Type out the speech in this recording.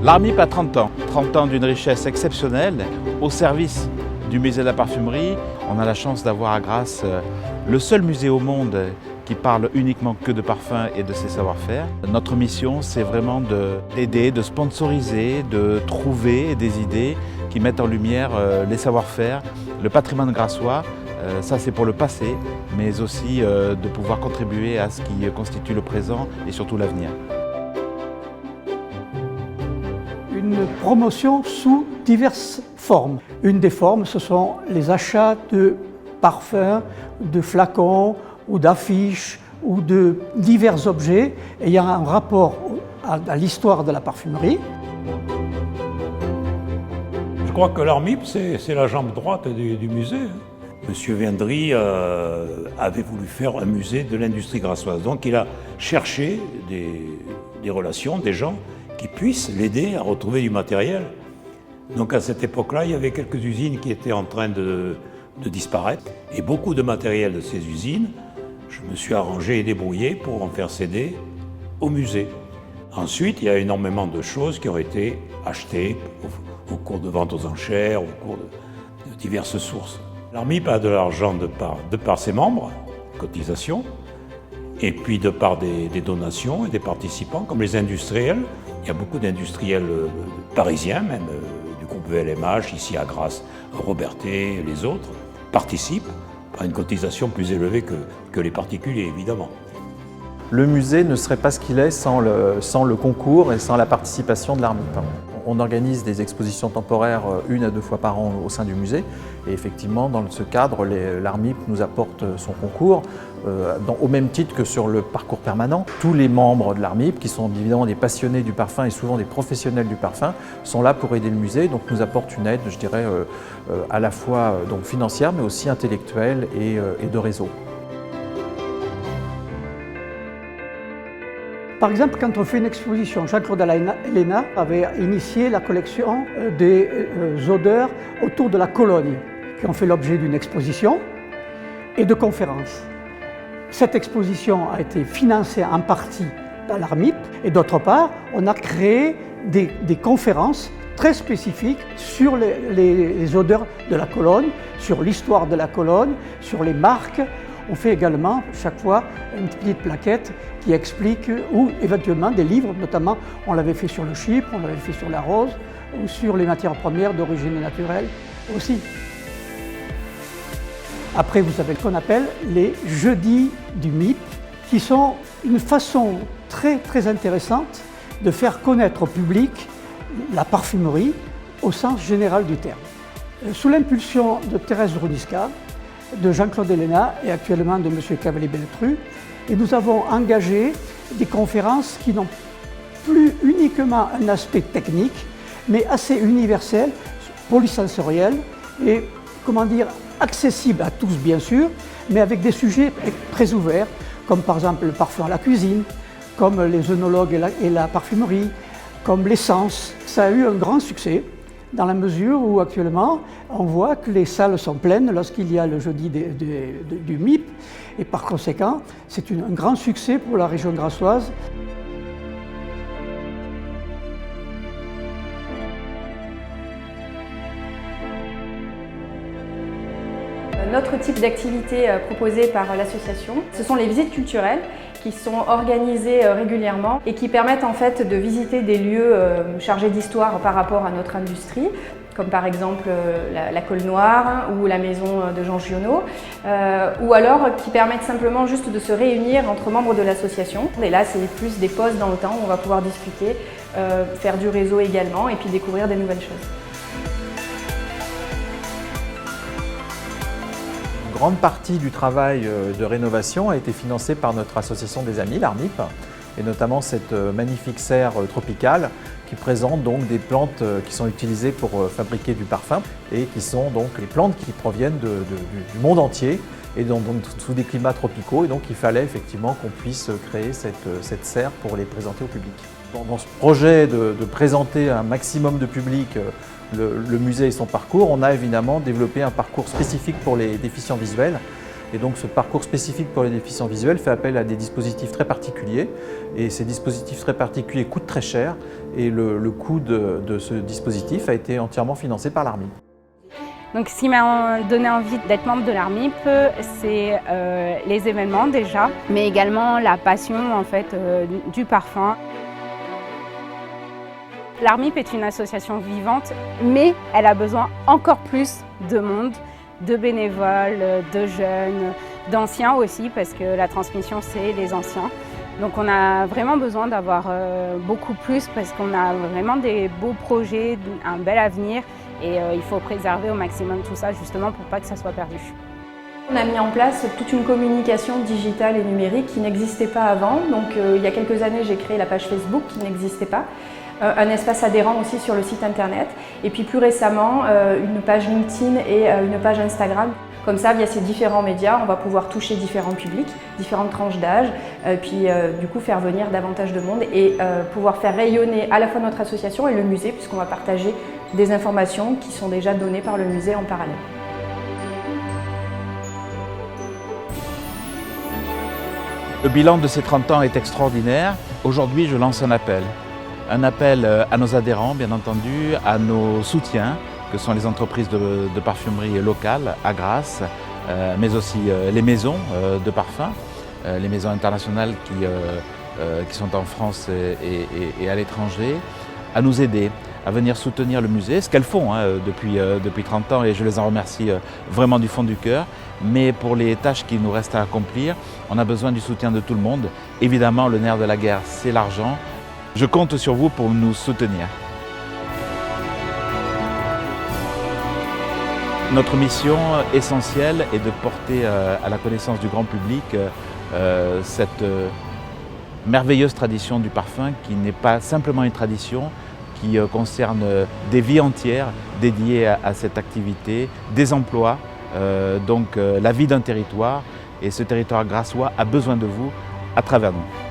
L'Armip a 30 ans. 30 ans d'une richesse exceptionnelle au service du musée de la parfumerie. On a la chance d'avoir à Grasse le seul musée au monde qui parle uniquement que de parfums et de ses savoir-faire. Notre mission, c'est vraiment d'aider, de sponsoriser, de trouver des idées qui mettent en lumière les savoir-faire, le patrimoine grassois. Ça, c'est pour le passé, mais aussi de pouvoir contribuer à ce qui constitue le présent et surtout l'avenir. Une promotion sous diverses formes. Une des formes, ce sont les achats de parfums, de flacons ou d'affiches ou de divers objets ayant un rapport à l'histoire de la parfumerie. Je crois que l'Armip, c'est la jambe droite du musée. Monsieur Vendry avait voulu faire un musée de l'industrie grassoise. Donc il a cherché des relations, des gens qui puissent l'aider à retrouver du matériel. Donc à cette époque-là, il y avait quelques usines qui étaient en train de disparaître. Et beaucoup de matériel de ces usines, je me suis arrangé et débrouillé pour en faire céder au musée. Ensuite, il y a énormément de choses qui ont été achetées au cours de ventes aux enchères, au cours de diverses sources. L'Armip a de l'argent de par ses membres, cotisations, et puis de par des donations et des participants, comme les industriels. Il y a beaucoup d'industriels parisiens, même du groupe VLMH, ici à Grasse, Robertet, les autres, participent à une cotisation plus élevée que les particuliers, évidemment. Le musée ne serait pas ce qu'il est sans le concours et sans la participation de l'Armip. On organise des expositions temporaires 1 à 2 fois par an au sein du musée. Et effectivement, dans ce cadre, l'Armip nous apporte son concours au même titre que sur le parcours permanent. Tous les membres de l'Armip, qui sont évidemment des passionnés du parfum et souvent des professionnels du parfum, sont là pour aider le musée, donc nous apportent une aide, je dirais, à la fois donc financière, mais aussi intellectuelle et de réseau. Par exemple, quand on fait une exposition, Jean-Claude Héléna avait initié la collection des odeurs autour de la Cologne, qui ont fait l'objet d'une exposition et de conférences. Cette exposition a été financée en partie par l'Armip et d'autre part, on a créé des conférences très spécifiques sur les odeurs de la Cologne, sur l'histoire de la Cologne, sur les marques. On fait également chaque fois une petite plaquette qui explique, ou éventuellement des livres, notamment on l'avait fait sur le chypre, on l'avait fait sur la rose, ou sur les matières premières d'origine naturelle aussi. Après, vous avez ce qu'on appelle les jeudis du MIP, qui sont une façon très intéressante de faire connaître au public la parfumerie au sens général du terme. Sous l'impulsion de Thérèse Roudiska, de Jean-Claude Héléna et actuellement de M. Cavalier-Belletru, et nous avons engagé des conférences qui n'ont plus uniquement un aspect technique, mais assez universel, polysensoriel et, comment dire, accessible à tous bien sûr, mais avec des sujets très ouverts, comme par exemple le parfum à la cuisine, comme les œnologues et la parfumerie, comme l'essence. Ça a eu un grand succès, dans la mesure où actuellement on voit que les salles sont pleines lorsqu'il y a le jeudi du MIP, et par conséquent c'est un grand succès pour la région grassoise. Notre type d'activité proposée par l'association, ce sont les visites culturelles qui sont organisées régulièrement et qui permettent en fait de visiter des lieux chargés d'histoire par rapport à notre industrie, comme par exemple la Colle Noire ou la maison de Jean Giono, ou alors qui permettent simplement juste de se réunir entre membres de l'association. Et là, c'est plus des pauses dans le temps où on va pouvoir discuter, faire du réseau également et puis découvrir des nouvelles choses. Une grande partie du travail de rénovation a été financée par notre association des amis, l'Armip, et notamment cette magnifique serre tropicale qui présente donc des plantes qui sont utilisées pour fabriquer du parfum et qui sont donc les plantes qui proviennent du monde entier et donc sous des climats tropicaux, et donc il fallait effectivement qu'on puisse créer cette serre pour les présenter au public. Dans ce projet de présenter un maximum de public le musée et son parcours, on a évidemment développé un parcours spécifique pour les déficients visuels Et donc ce parcours spécifique pour les déficients visuels fait appel à des dispositifs très particuliers. Et ces dispositifs très particuliers coûtent très cher. Et le coût de ce dispositif a été entièrement financé par l'ARMIP. Donc ce qui m'a donné envie d'être membre de l'ARMIP, c'est les événements déjà, mais également la passion en fait, du parfum. L'ARMIP est une association vivante, mais elle a besoin encore plus de monde, de bénévoles, de jeunes, d'anciens aussi, parce que la transmission c'est les anciens. Donc on a vraiment besoin d'avoir beaucoup plus parce qu'on a vraiment des beaux projets, un bel avenir et il faut préserver au maximum tout ça justement pour pas que ça soit perdu. On a mis en place toute une communication digitale et numérique qui n'existait pas avant. Donc il y a quelques années, j'ai créé la page Facebook qui n'existait pas. Un espace adhérent aussi sur le site internet. Et puis plus récemment, une page LinkedIn et une page Instagram. Comme ça, via ces différents médias, on va pouvoir toucher différents publics, différentes tranches d'âge, puis du coup faire venir davantage de monde et pouvoir faire rayonner à la fois notre association et le musée, puisqu'on va partager des informations qui sont déjà données par le musée en parallèle. Le bilan de ces 30 ans est extraordinaire. Aujourd'hui, je lance un appel. Un appel à nos adhérents, bien entendu, à nos soutiens, que sont les entreprises de parfumerie locales à Grasse, mais aussi les maisons de parfums, les maisons internationales qui sont en France et à l'étranger, à nous aider, à venir soutenir le musée, ce qu'elles font depuis 30 ans et je les en remercie vraiment du fond du cœur. Mais pour les tâches qui nous restent à accomplir, on a besoin du soutien de tout le monde. Évidemment, le nerf de la guerre, c'est l'argent. Je compte sur vous pour nous soutenir. Notre mission essentielle est de porter à la connaissance du grand public cette merveilleuse tradition du parfum qui n'est pas simplement une tradition, qui concerne des vies entières dédiées à cette activité, des emplois, donc la vie d'un territoire. Et ce territoire grassois a besoin de vous à travers nous.